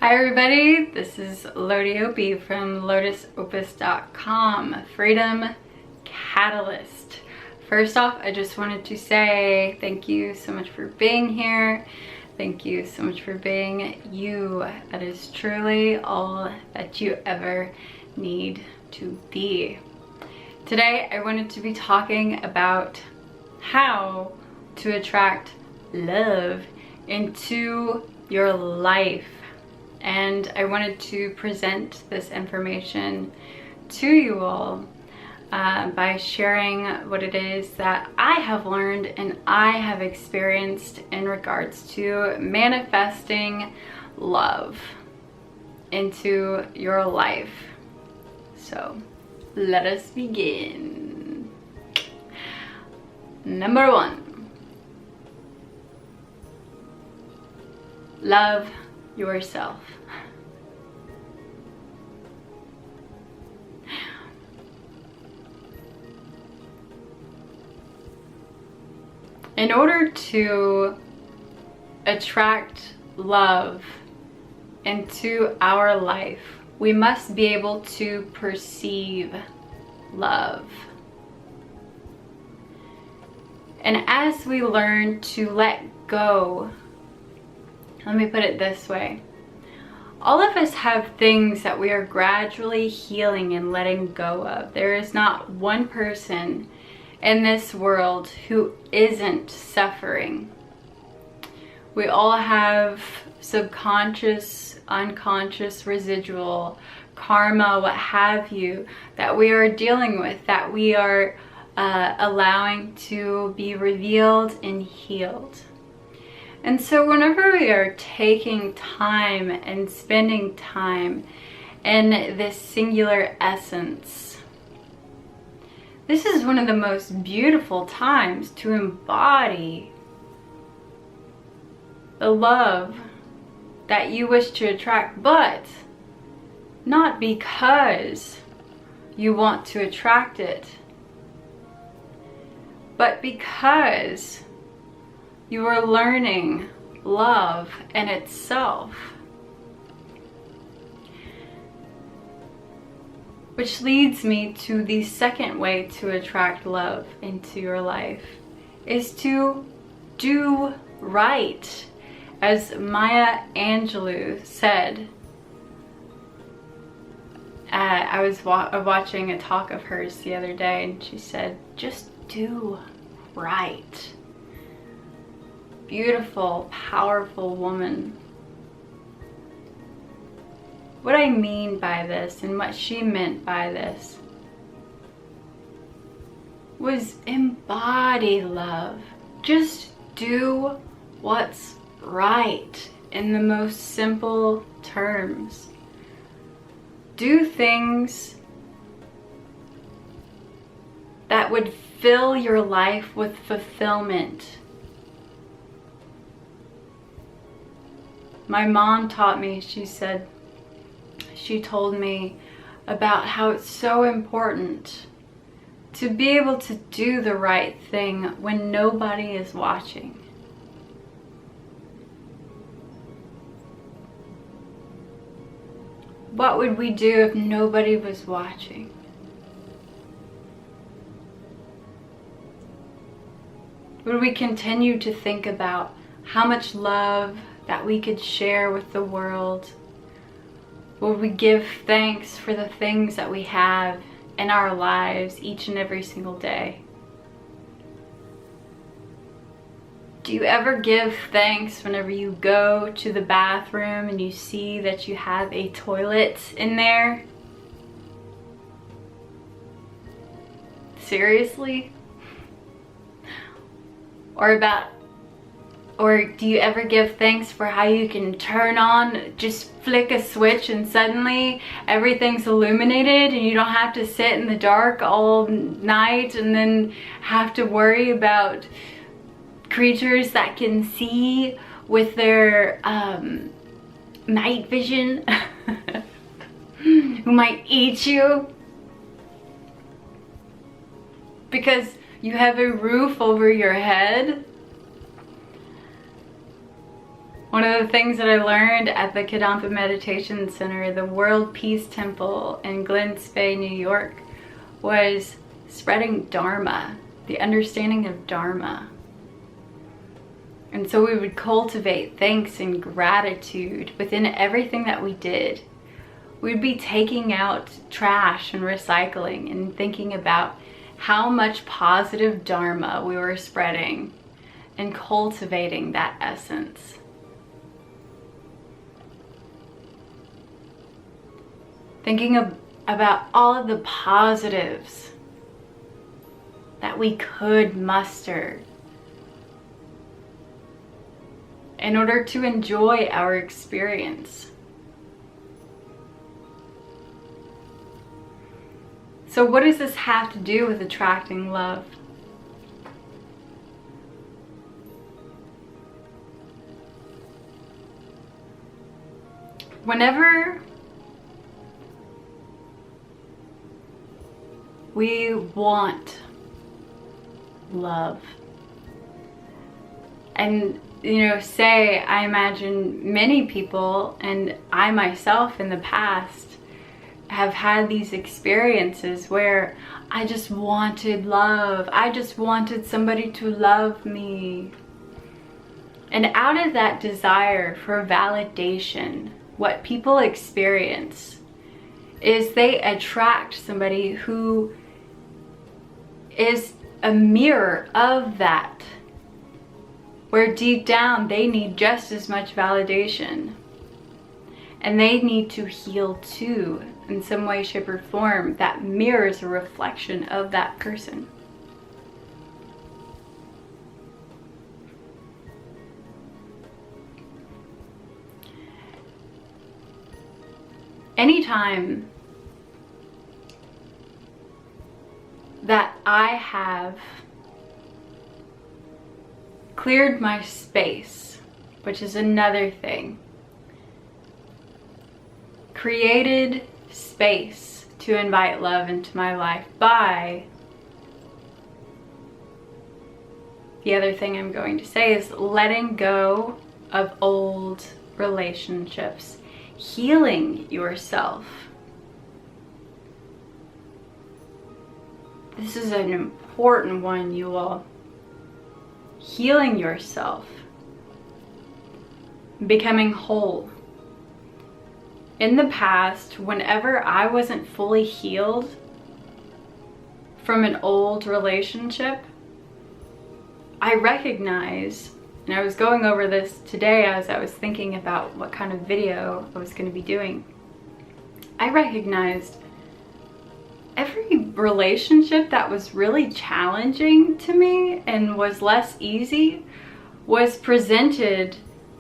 Hi everybody, this is Lodi Opie from lotusopus.com, Freedom Catalyst. First off, I just wanted to say thank you so much for being here. Thank you so much for being you. That is truly all that you ever need to be. Today, I wanted to be talking about how to attract love into your life. And I wanted to present this information to you all by sharing what it is that I have learned and I have experienced in regards to manifesting love into your life. So let us begin. Number one, love yourself. In order to attract love into our life, we must be able to perceive love. And as we learn to let go, let me put it this way. All of us have things that we are gradually healing and letting go of. There is not one person in this world who isn't suffering. We all have subconscious, unconscious, residual, karma, what have you, that we are dealing with, that we are allowing to be revealed and healed. And so whenever we are taking time and spending time in this singular essence, this is one of the most beautiful times to embody the love that you wish to attract, but not because you want to attract it, but because you are learning love in itself. Which leads me to the second way to attract love into your life, is to do right. As Maya Angelou said, I was watching a talk of hers the other day, and she said, just do right. Beautiful, powerful woman. What I mean by this and what she meant by this was embody love. Just do what's right in the most simple terms. Do things that would fill your life with fulfillment. My mom taught me, she told me about how it's so important to be able to do the right thing when nobody is watching. What would we do if nobody was watching? Would we continue to think about how much love that we could share with the world? Will we give thanks for the things that we have in our lives each and every single day? Do you ever give thanks whenever you go to the bathroom and you see that you have a toilet in there? Seriously? Or do you ever give thanks for how you can turn on, just flick a switch and suddenly everything's illuminated and you don't have to sit in the dark all night and then have to worry about creatures that can see with their night vision who might eat you because you have a roof over your head? One of the things that I learned at the Kadampa Meditation Center, the World Peace Temple in Glens Bay, New York, was spreading Dharma, the understanding of Dharma. And so we would cultivate thanks and gratitude within everything that we did. We'd be taking out trash and recycling and thinking about how much positive Dharma we were spreading and cultivating that essence. Thinking about all of the positives that we could muster in order to enjoy our experience. So what does this have to do with attracting love? Whenever we want love, and say, I imagine many people, and I myself in the past, have had these experiences where I just wanted love. I just wanted somebody to love me. And out of that desire for validation, what people experience is they attract somebody who is a mirror of that, where deep down they need just as much validation. And they need to heal too, in some way, shape, or form that mirrors a reflection of that person. Anytime that I have cleared my space, which is another thing, created space to invite love into my life by, the other thing I'm going to say is letting go of old relationships, healing yourself. This is an important one, you all. Healing yourself, becoming whole. In the past, whenever I wasn't fully healed from an old relationship, I recognized, and I was going over this today as I was thinking about what kind of video I was going to be doing, I recognized every relationship that was really challenging to me and was less easy was presented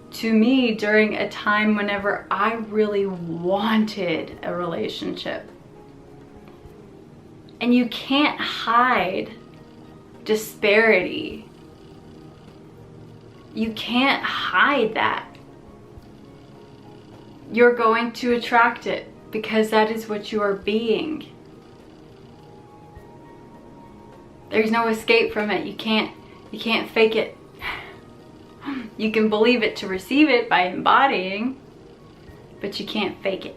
to me during a time whenever I really wanted a relationship. And you can't hide disparity. You can't hide that. You're going to attract it because that is what you are being. There's no escape from it. You can't fake it. You can believe it to receive it by embodying, but you can't fake it.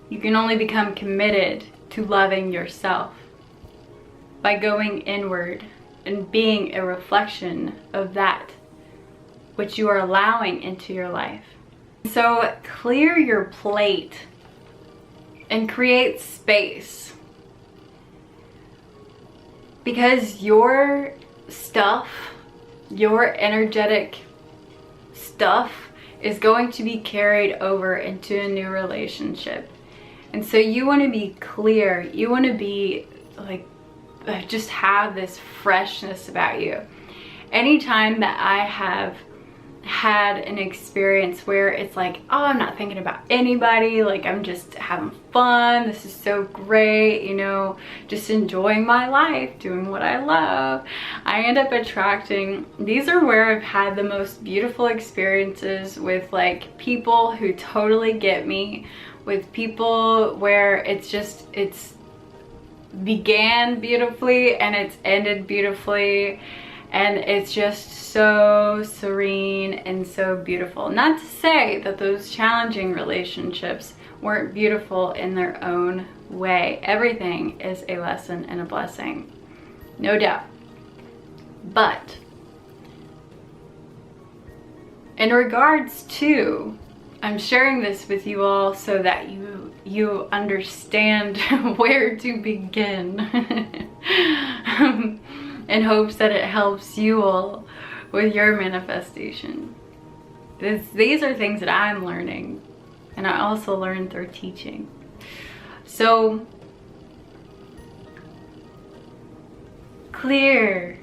You can only become committed to loving yourself by going inward and being a reflection of that which you are allowing into your life. So clear your plate and create space, because your stuff, your energetic stuff, is going to be carried over into a new relationship. And so you want to be clear. You want to be like, just have this freshness about you. Anytime that I have had an experience where it's like, oh, I'm not thinking about anybody, like I'm just having fun, this is so great, just enjoying my life, doing what I love, I end up attracting, these are where I've had the most beautiful experiences with like people who totally get me, with people where it's began beautifully and it's ended beautifully. And it's just so serene and so beautiful. Not to say that those challenging relationships weren't beautiful in their own way. Everything is a lesson and a blessing, no doubt. But in regards to, I'm sharing this with you all so that you understand where to begin in hopes that it helps you all with your manifestation. These are things that I'm learning, and I also learned through teaching. So clear,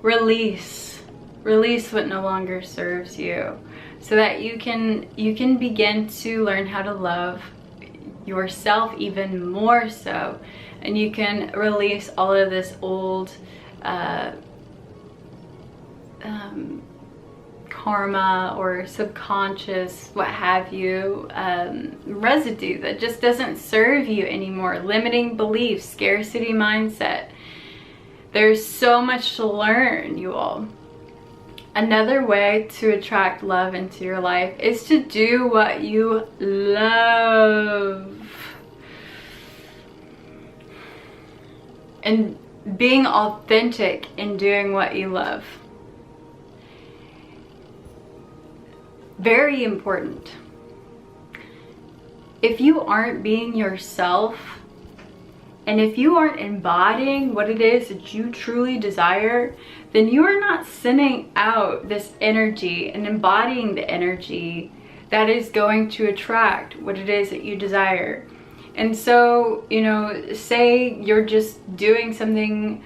release what no longer serves you, so that you can begin to learn how to love yourself even more so, and you can release all of this old karma or subconscious, what have you, residue that just doesn't serve you anymore, limiting beliefs, scarcity mindset. There's so much to learn, you all. Another way to attract love into your life is to do what you love. And being authentic in doing what you love. Very important. If you aren't being yourself, and if you aren't embodying what it is that you truly desire, then you are not sending out this energy and embodying the energy that is going to attract what it is that you desire. And so, you know, say you're just doing something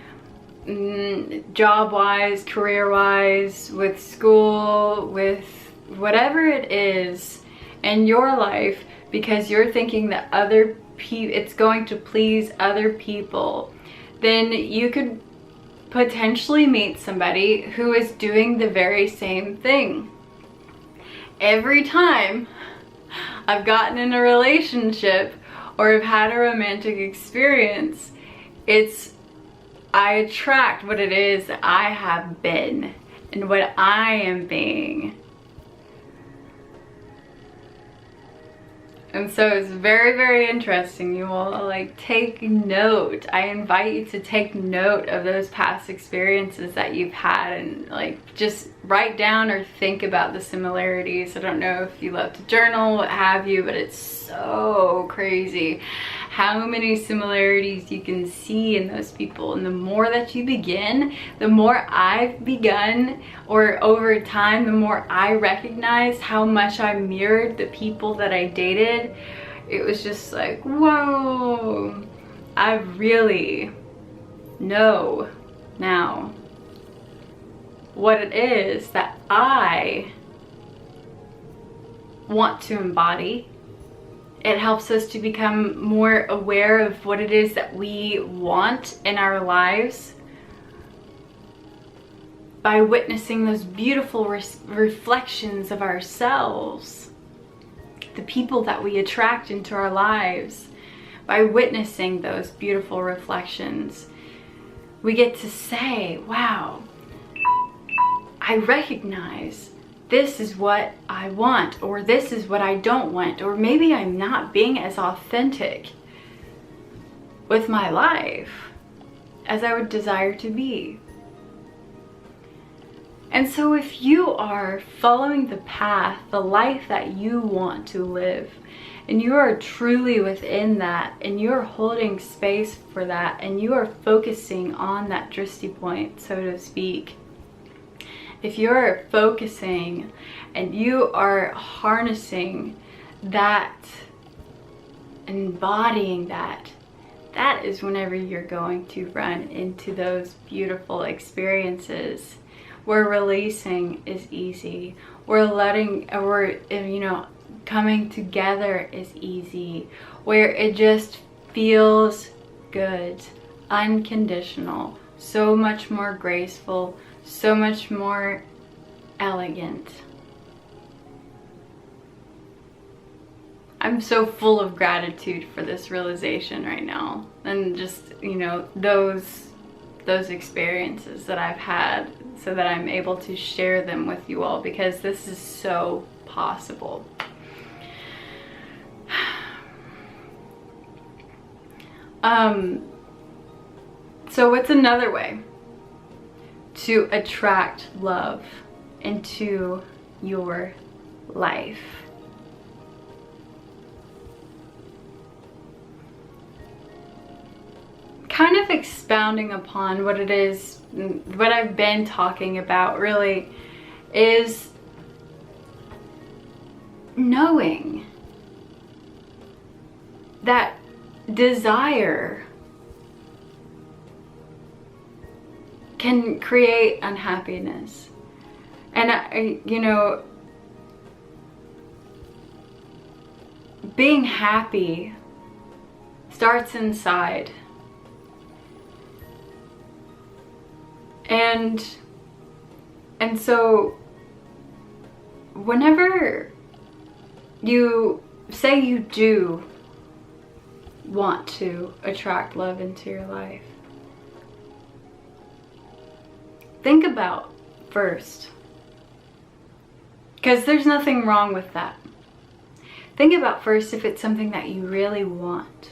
job-wise, career-wise, with school, with whatever it is in your life, because you're thinking that it's going to please other people, then you could potentially meet somebody who is doing the very same thing. Every time I've gotten in a relationship or have had a romantic experience, I attract what it is that I have been and what I am being. And so it's very, very interesting. You will like take note. I invite you to take note of those past experiences that you've had, and like just write down or think about the similarities. I don't know if you love to journal, what have you, but it's so crazy how many similarities you can see in those people. And the more that you begin, the more I've begun, or over time, the more I recognized how much I mirrored the people that I dated. It was just like, whoa, I really know now what it is that I want to embody. It helps us to become more aware of what it is that we want in our lives by witnessing those beautiful reflections of ourselves, the people that we attract into our lives. By witnessing those beautiful reflections, we get to say, wow, I recognize this is what I want, or this is what I don't want, or maybe I'm not being as authentic with my life as I would desire to be. And so if you are following the path, the life that you want to live, and you are truly within that, and you are holding space for that, and you are focusing on that drishti point, so to speak, if you're focusing and you are harnessing that, embodying that, that is whenever you're going to run into those beautiful experiences where releasing is easy, where coming together is easy, where it just feels good, unconditional, so much more graceful, so much more elegant. I'm so full of gratitude for this realization right now, and just, those those experiences that I've had so that I'm able to share them with you all, because this is so possible. So what's another way to attract love into your life? Kind of expounding upon what it is, what I've been talking about really, is knowing that desire can create unhappiness. And you know, being happy starts inside. And so whenever you say you do want to attract love into your life, think about first, because there's nothing wrong with that. Think about first if it's something that you really want.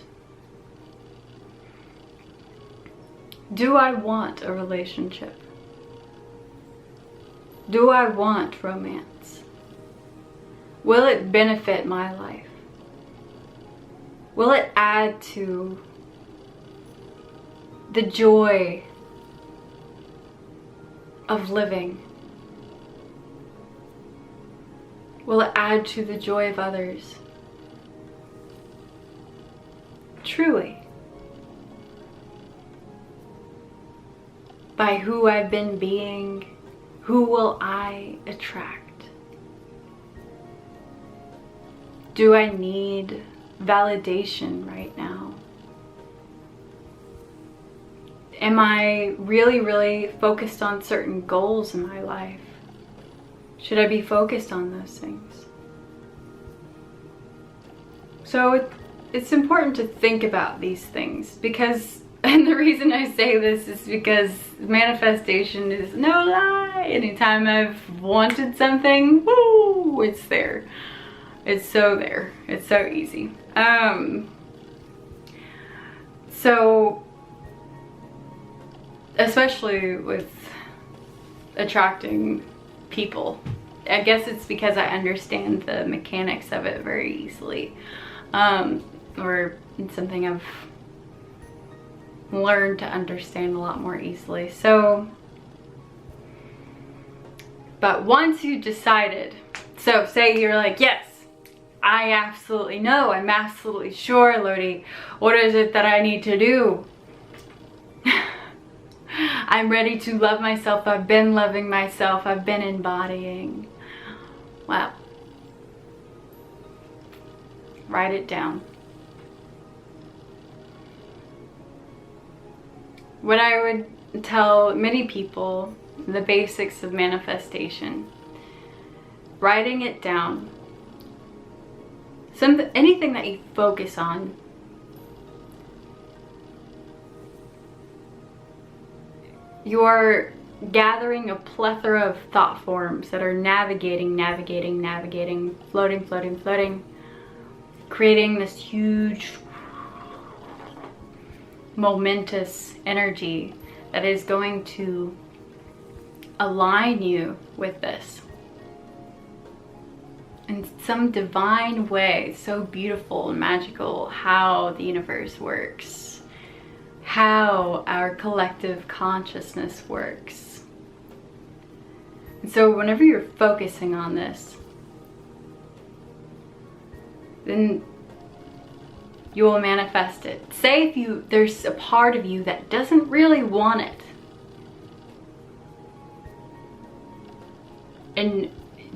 Do I want a relationship? Do I want romance? Will it benefit my life? Will it add to the joy of living? Will it add to the joy of others? Truly. By who I've been being, who will I attract? Do I need validation right now? Am I really focused on certain goals in my life? Should I be focused on those things? So it's important to think about these things, because, and the reason I say this is because manifestation is no lie. Anytime I've wanted something, woo, it's there. It's so there. It's so easy. So, especially with attracting people, I guess it's because I understand the mechanics of it very easily, or it's something I've learned to understand a lot more easily. So, but once you decided, so say you're like, yes, I absolutely know, I'm absolutely sure, Lodi, what is it that I need to do? I'm ready to love myself. I've been loving myself. I've been embodying. Wow. Write it down. What I would tell many people, the basics of manifestation, writing it down. Anything that you focus on, you're gathering a plethora of thought forms that are navigating, floating, creating this huge, momentous energy that is going to align you with this in some divine way. So beautiful and magical how the universe works, how our collective consciousness works. And so whenever you're focusing on this, then you will manifest it. Say if there's a part of you that doesn't really want it, and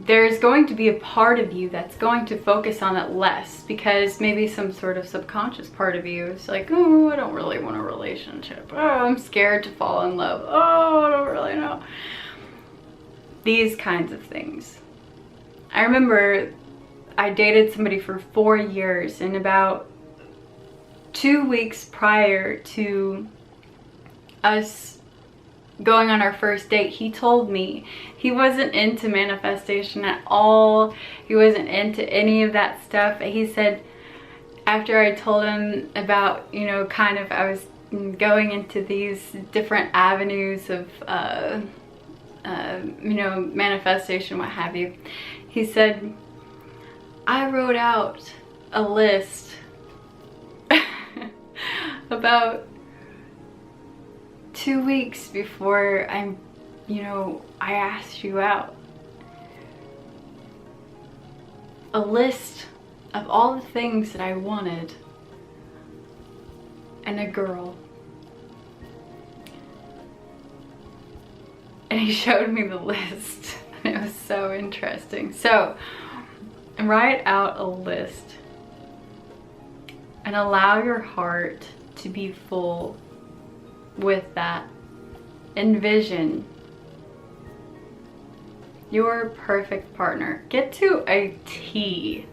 there's going to be a part of you that's going to focus on it less, because maybe some sort of subconscious part of you is like, oh, I don't really want a relationship. Oh, I'm scared to fall in love. Oh, I don't really know. These kinds of things. I remember I dated somebody for 4 years, and about 2 weeks prior to us going on our first date, he told me he wasn't into manifestation at all. He wasn't into any of that stuff. He said, after I told him about, you know, kind of I was going into these different avenues of, you know, manifestation, what have you, he said, I wrote out a list about 2 weeks before I asked you out. A list of all the things that I wanted in a girl. And he showed me the list, and it was so interesting. So, write out a list and allow your heart to be full with that. Envision your perfect partner. Get to a T.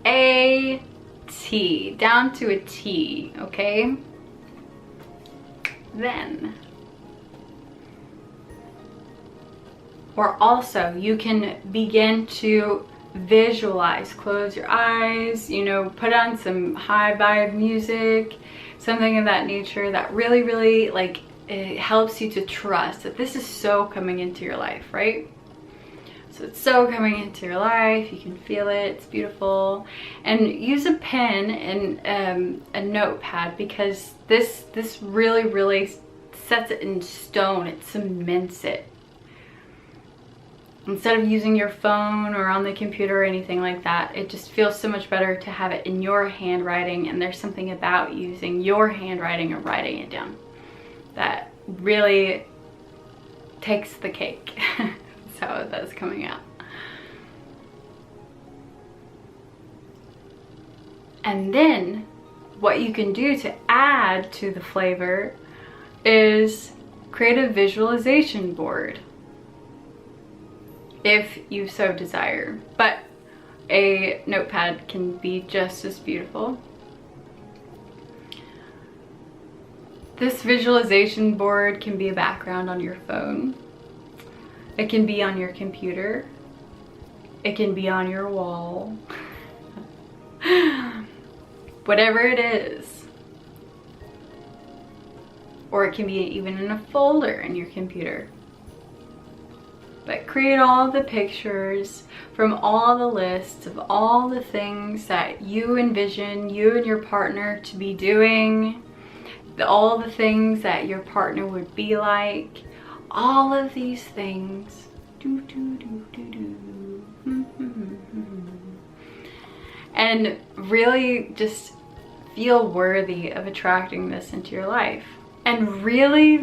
A T. Down to a T, okay? Then, or also you can begin to visualize. Close your eyes, you know, put on some high vibe music, something of that nature that really like, it helps you to trust that this is so coming into your life, right? So it's so coming into your life, you can feel it, it's beautiful. And use a pen and a notepad, because this really sets it in stone, it cements it. Instead of using your phone or on the computer or anything like that, it just feels so much better to have it in your handwriting, and there's something about using your handwriting or writing it down that really takes the cake. That's how that's coming out. And then what you can do to add to the flavor is create a visualization board, if you so desire, but a notepad can be just as beautiful. This visualization board can be a background on your phone. It can be on your computer. It can be on your wall. Whatever it is. Or it can be even in a folder in your computer. But create all the pictures from all the lists of all the things that you envision you and your partner to be doing, all the things that your partner would be like, all of these things. And really just feel worthy of attracting this into your life. And really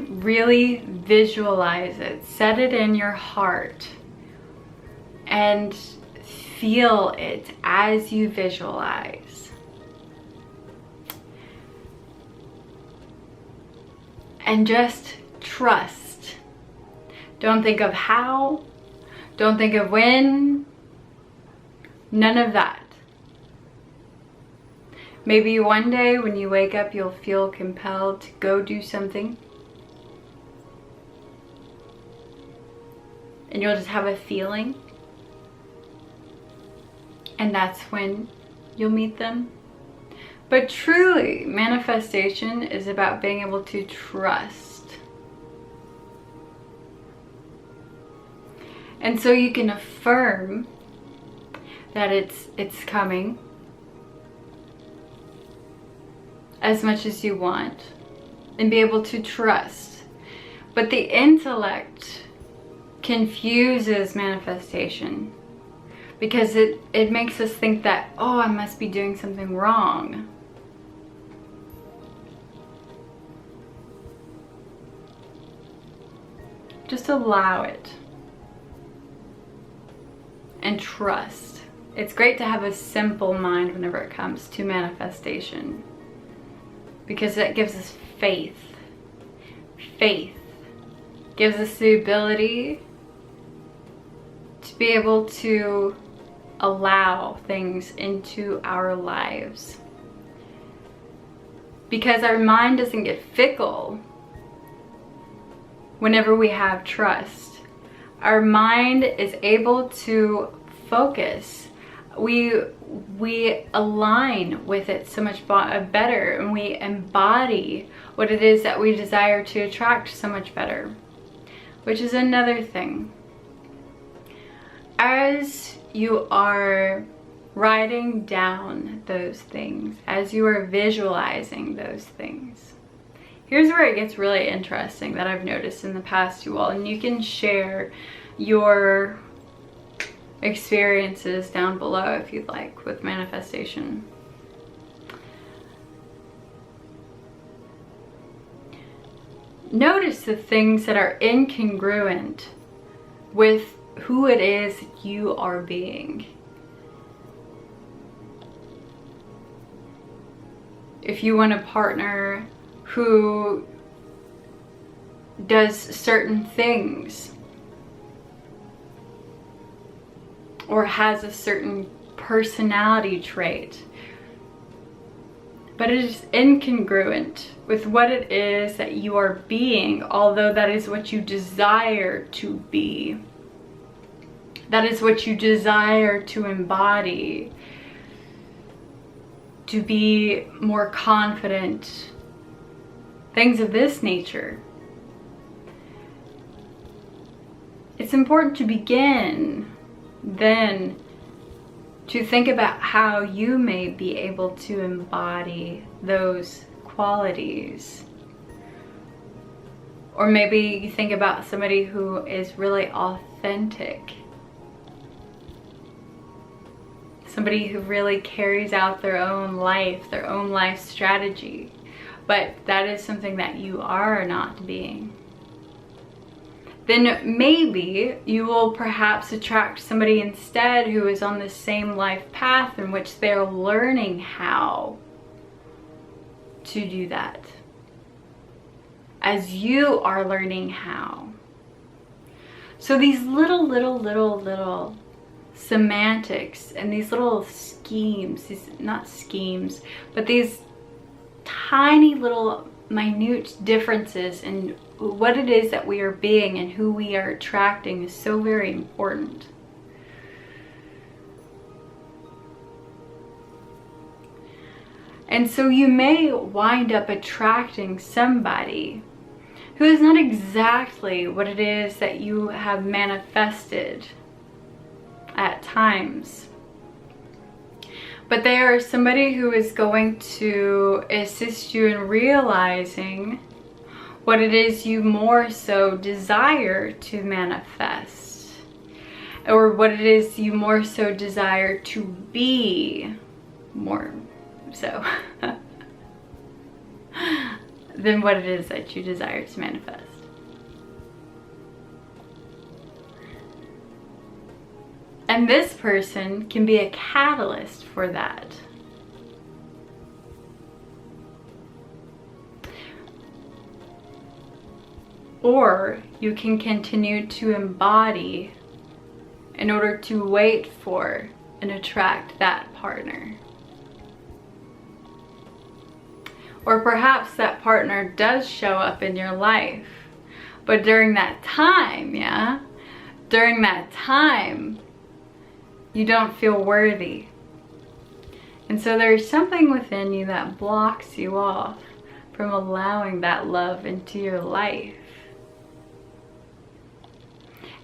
visualize it. Set it in your heart and feel it as you visualize. And just trust. Don't think of how, don't think of when, none of that. Maybe one day when you wake up, you'll feel compelled to go do something. And you'll just have a feeling. And that's when you'll meet them. But truly, manifestation is about being able to trust. And so you can affirm that it's coming as much as you want and be able to trust. But the intellect confuses manifestation because it makes us think that, oh, I must be doing something wrong. Just allow it and trust. It's great to have a simple mind whenever it comes to manifestation, because that gives us faith. Faith gives us the ability to be able to allow things into our lives. Because our mind doesn't get fickle whenever we have trust. Our mind is able to focus. We align with it so much better, and we embody what it is that we desire to attract so much better, which is another thing. As you are writing down those things, as you are visualizing those things, here's where it gets really interesting that I've noticed in the past, you all, and you can share your experiences down below if you'd like with manifestation. Notice the things that are incongruent with who it is you are being. If you want a partner who does certain things or has a certain personality trait, but it is incongruent with what it is that you are being, although that is what you desire to be. That is what you desire to embody, to be more confident, things of this nature. It's important to begin then to think about how you may be able to embody those qualities. Or maybe you think about somebody who is really authentic. Somebody who really carries out their own life strategy. But that is something that you are not being. Then maybe you will perhaps attract somebody instead who is on the same life path in which they're learning how to do that, as you are learning how. So these little semantics and these little schemes, not schemes, but these tiny little minute differences in what it is that we are being and who we are attracting is so very important. And so you may wind up attracting somebody who is not exactly what it is that you have manifested at times. But they are somebody who is going to assist you in realizing what it is you more so desire to manifest, or what it is you more so desire to be more so than what it is that you desire to manifest. And this person can be a catalyst for that. Or you can continue to embody in order to wait for and attract that partner. Or perhaps that partner does show up in your life, but during that time, you don't feel worthy. And so there's something within you that blocks you off from allowing that love into your life.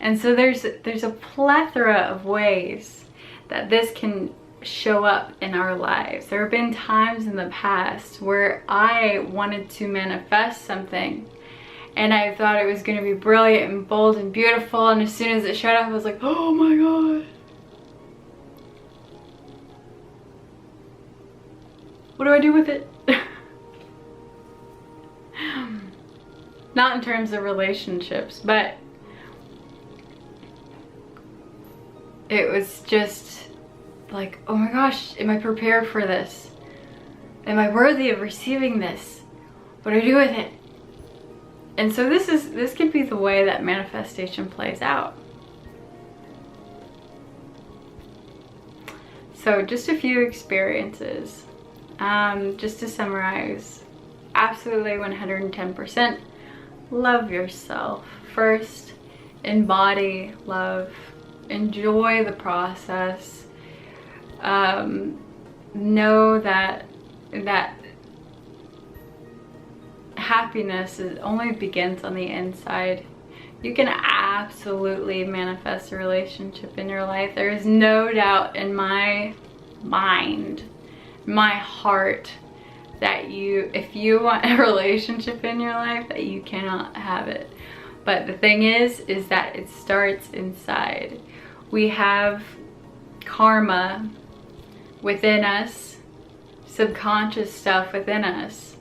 And so there's a plethora of ways that this can show up in our lives. There have been times in the past where I wanted to manifest something and I thought it was going to be brilliant and bold and beautiful, and as soon as it showed up I was like, oh my god, what do I do with it? Not in terms of relationships, but it was just like, oh my gosh, am I prepared for this? Am I worthy of receiving this? What do I do with it? And so this could be the way that manifestation plays out. So just a few experiences. Just to summarize, absolutely 110%. love yourself. First, embody love. Enjoy the process. Know that happiness only begins on the inside. You can absolutely manifest a relationship in your life. There is no doubt in my mind, my heart, that if you want a relationship in your life, that you cannot have it. But the thing is that it starts inside. We have karma within us, subconscious stuff within us,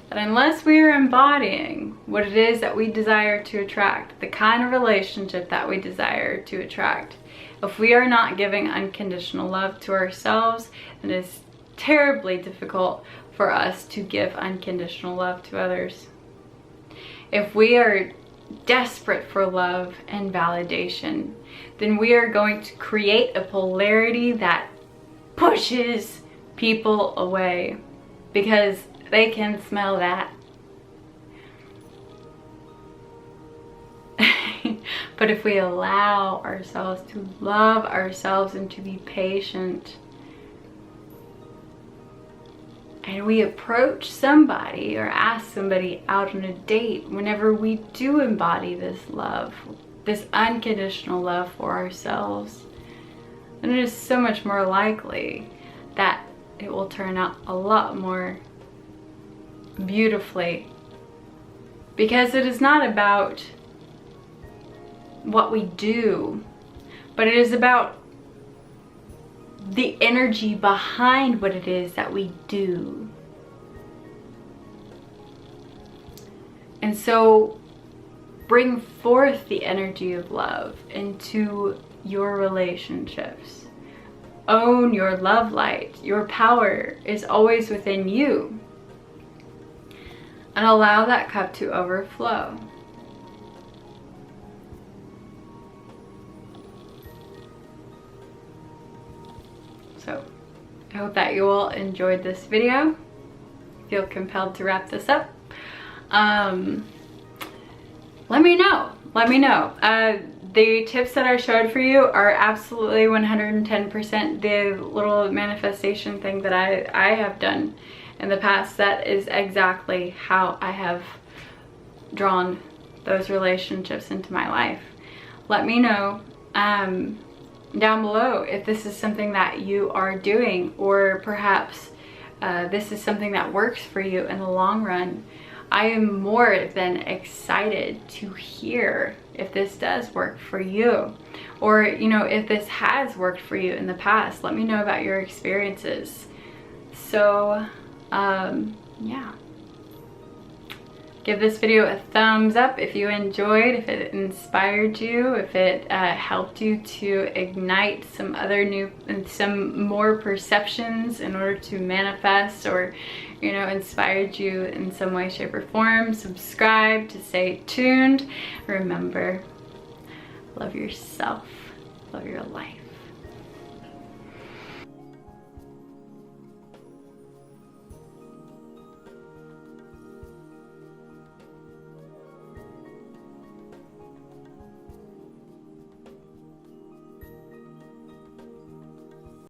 that unless we are embodying what it is that we desire to attract, the kind of relationship that we desire to attract, if we are not giving unconditional love to ourselves, then it's terribly difficult for us to give unconditional love to others. If we are desperate for love and validation, then we are going to create a polarity that pushes people away because they can smell that. But if we allow ourselves to love ourselves and to be patient, and we approach somebody or ask somebody out on a date, whenever we do embody this love, this unconditional love for ourselves, then it is so much more likely that it will turn out a lot more beautifully. Because it is not about what we do, but it is about the energy behind what it is that we do. And so bring forth the energy of love into your relationships. Own your love light. Your power is always within you. And allow that cup to overflow. So, I hope that you all enjoyed this video. Feel compelled to wrap this up. Let me know. The tips that I showed for you are absolutely 110% the little manifestation thing that I have done in the past. That is exactly how I have drawn those relationships into my life. Let me know down below if this is something that you are doing, or perhaps this is something that works for you in the long run. I am more than excited to hear if this does work for you, or if this has worked for you in the past. Let me know about your experiences. So yeah, give this video a thumbs up if you enjoyed, if it inspired you, if it helped you to ignite some more perceptions in order to manifest, or inspired you in some way, shape, or form. Subscribe to stay tuned. Remember, love yourself, love your life.